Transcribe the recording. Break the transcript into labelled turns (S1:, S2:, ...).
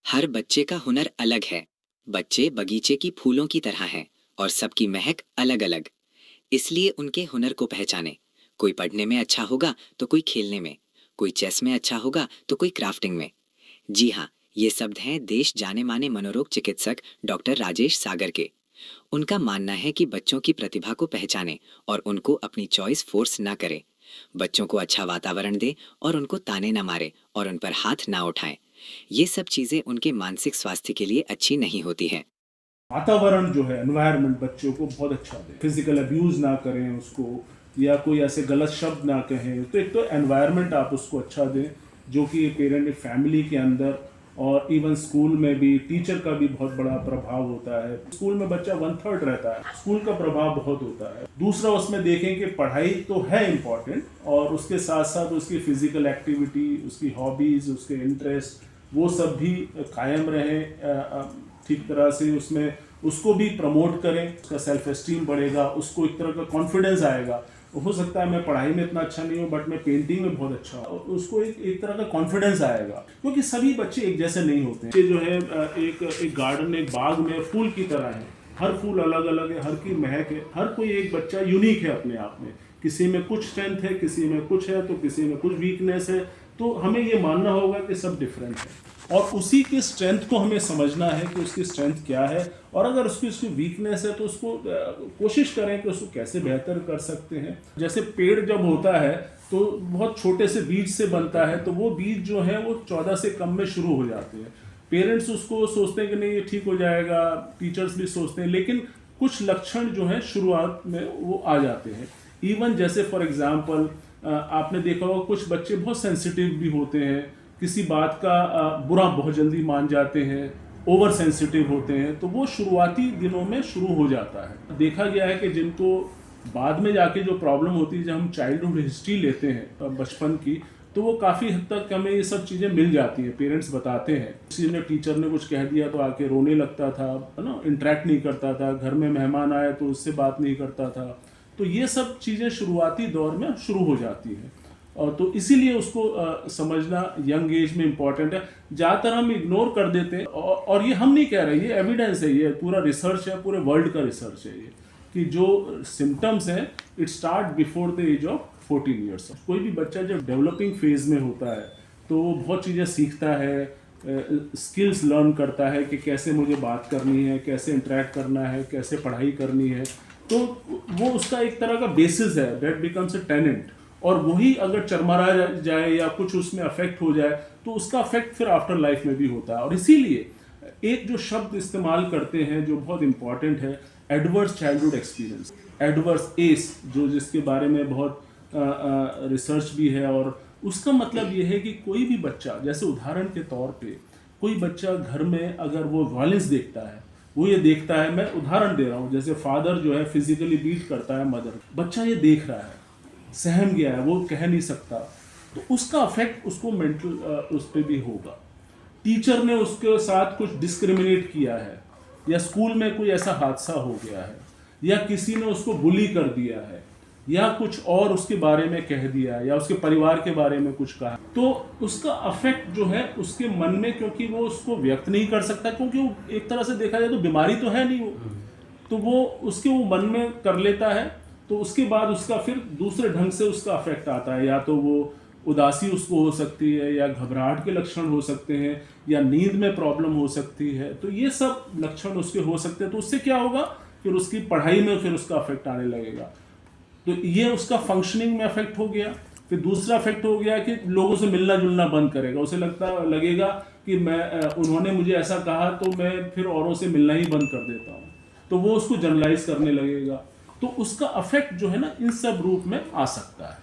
S1: हर बच्चे का हुनर अलग है। बच्चे बगीचे की फूलों की तरह हैं और सबकी महक अलग अलग। इसलिए उनके हुनर को पहचाने। कोई पढ़ने में अच्छा होगा तो कोई खेलने में, कोई चेस में अच्छा होगा तो कोई क्राफ्टिंग में। जी हाँ, ये शब्द हैं देश जाने माने मनोरोग चिकित्सक डॉक्टर राजेश सागर के। उनका मानना है कि बच्चों की प्रतिभा को पहचाने और उनको अपनी चॉइस फोर्स ना करे। बच्चों को अच्छा वातावरण दे और उनको ताने ना मारे और उन पर हाथ ना उठाएं। ये सब चीजें उनके मानसिक स्वास्थ्य के लिए अच्छी नहीं होती हैं।
S2: वातावरण जो है एनवायरनमेंट बच्चों को बहुत अच्छा दे, फिजिकल अब्यूज ना करें उसको, या कोई ऐसे गलत शब्द ना कहें। तो एक तो एनवायरनमेंट आप उसको अच्छा दें, जो कि पेरेंट फैमिली के अंदर और इवन स्कूल में भी टीचर का भी बहुत बड़ा प्रभाव होता है। स्कूल में बच्चा 1/3 रहता है, स्कूल का प्रभाव बहुत होता है। दूसरा उसमें देखें कि पढ़ाई तो है इम्पॉर्टेंट, और उसके साथ साथ उसकी फिजिकल एक्टिविटी, उसकी हॉबीज, उसके इंटरेस्ट, वो सब भी कायम रहे ठीक तरह से। उसमें उसको भी प्रमोट करें, उसका सेल्फ एस्टीम बढ़ेगा, उसको एक तरह का कॉन्फिडेंस आएगा। हो सकता है मैं पढ़ाई में इतना अच्छा नहीं हूँ बट मैं पेंटिंग में बहुत अच्छा हूँ, उसको एक तरह का कॉन्फिडेंस आएगा। क्योंकि सभी बच्चे एक जैसे नहीं होते हैं। ये जो है एक गार्डन, एक बाग में फूल की तरह है। हर फूल अलग अलग है, हर की महक है, हर कोई एक बच्चा यूनिक है अपने आप में। किसी में कुछ स्ट्रेंथ है, किसी में कुछ है, तो किसी में कुछ वीकनेस है। तो हमें ये मानना होगा कि सब डिफरेंट है, और उसी की स्ट्रेंथ को हमें समझना है कि उसकी स्ट्रेंथ क्या है, और अगर उसकी वीकनेस है तो उसको कोशिश करें कि उसको कैसे बेहतर कर सकते हैं। जैसे पेड़ जब होता है तो बहुत छोटे से बीज से बनता है, तो वो बीज जो है वो 14 से कम में शुरू हो जाते हैं। पेरेंट्स उसको सोचते हैं कि नहीं ये ठीक हो जाएगा, टीचर्स भी सोचते हैं, लेकिन कुछ लक्षण जो है शुरुआत में वो आ जाते हैं। इवन जैसे फॉर एग्जाम्पल आपने देखा होगा कुछ बच्चे बहुत सेंसिटिव भी होते हैं, किसी बात का बुरा बहुत जल्दी मान जाते हैं, ओवर सेंसिटिव होते हैं। तो वो शुरुआती दिनों में शुरू हो जाता है। देखा गया है कि जिनको बाद में जाके जो प्रॉब्लम होती है, जब हम चाइल्डहुड हिस्ट्री लेते हैं बचपन की, तो वो काफ़ी हद तक हमें ये सब चीज़ें मिल जाती हैं। पेरेंट्स बताते हैं किसी ने टीचर ने कुछ कह दिया तो आके रोने लगता था, है ना, इंटरेक्ट नहीं करता था, घर में मेहमान आए तो उससे बात नहीं करता था। तो ये सब चीज़ें शुरुआती दौर में शुरू हो जाती हैं, और तो इसीलिए उसको समझना यंग एज में इम्पॉर्टेंट है। ज़्यादातर हम इग्नोर कर देते हैं, और ये हम नहीं कह रहे, ये एविडेंस है, ये पूरा रिसर्च है, पूरे वर्ल्ड का रिसर्च है ये, कि जो सिम्टम्स हैं it start before the age of 14 years. कोई भी बच्चा जब डेवलपिंग फेज में होता है तो वो बहुत चीज़ें सीखता है, स्किल्स लर्न करता है कि कैसे मुझे बात करनी है, कैसे इंटरेक्ट करना है, कैसे पढ़ाई करनी है। तो वो उसका एक तरह का बेसिस है, दैट बिकम्स अ टेनेंट। और वही अगर चरमरा जाए या कुछ उसमें अफेक्ट हो जाए तो उसका अफेक्ट फिर आफ्टर लाइफ में भी होता है। और इसीलिए एक जो शब्द इस्तेमाल करते हैं जो बहुत इंपॉर्टेंट है, adverse childhood experience, adverse S, जो जिसके बारे में बहुत रिसर्च भी है। और उसका मतलब ये है कि कोई भी बच्चा, जैसे उदाहरण के तौर पे कोई बच्चा घर में अगर वो वायलेंस देखता है, वो ये देखता है, मैं उदाहरण दे रहा हूँ, जैसे फादर जो है फिजिकली बीट करता है मदर, बच्चा ये देख रहा है, सहम गया है, वो कह नहीं सकता, तो उसका अफेक्ट उसको मेंटल उस पर भी होगा। टीचर ने उसके साथ कुछ डिस्क्रिमिनेट किया है, या स्कूल में कोई ऐसा हादसा हो गया है, या किसी ने उसको बुली कर दिया है, या कुछ और उसके बारे में कह दिया है, या उसके परिवार के बारे में कुछ कहा, तो उसका अफेक्ट जो है उसके मन में, क्योंकि वो उसको व्यक्त नहीं कर सकता, क्योंकि वो एक तरह से देखा जाए तो बीमारी तो है नहीं वो, तो वो उसके वो मन में कर लेता है। तो उसके बाद उसका फिर दूसरे ढंग से उसका अफेक्ट आता है, या तो वो उदासी उसको हो सकती है, या घबराहट के लक्षण हो सकते हैं, या नींद में प्रॉब्लम हो सकती है। तो ये सब लक्षण उसके हो सकते हैं। तो उससे क्या होगा, फिर उसकी पढ़ाई में फिर उसका अफेक्ट आने लगेगा। तो ये उसका फंक्शनिंग में अफेक्ट हो गया। फिर दूसरा अफेक्ट हो गया कि लोगों से मिलना जुलना बंद करेगा, उसे लगेगा कि मैं उन्होंने मुझे ऐसा कहा तो मैं फिर औरों से मिलना ही बंद कर देता हूँ, तो वो उसको जनरलाइज करने लगेगा। तो उसका अफेक्ट जो है ना इन सब रूप में आ सकता है।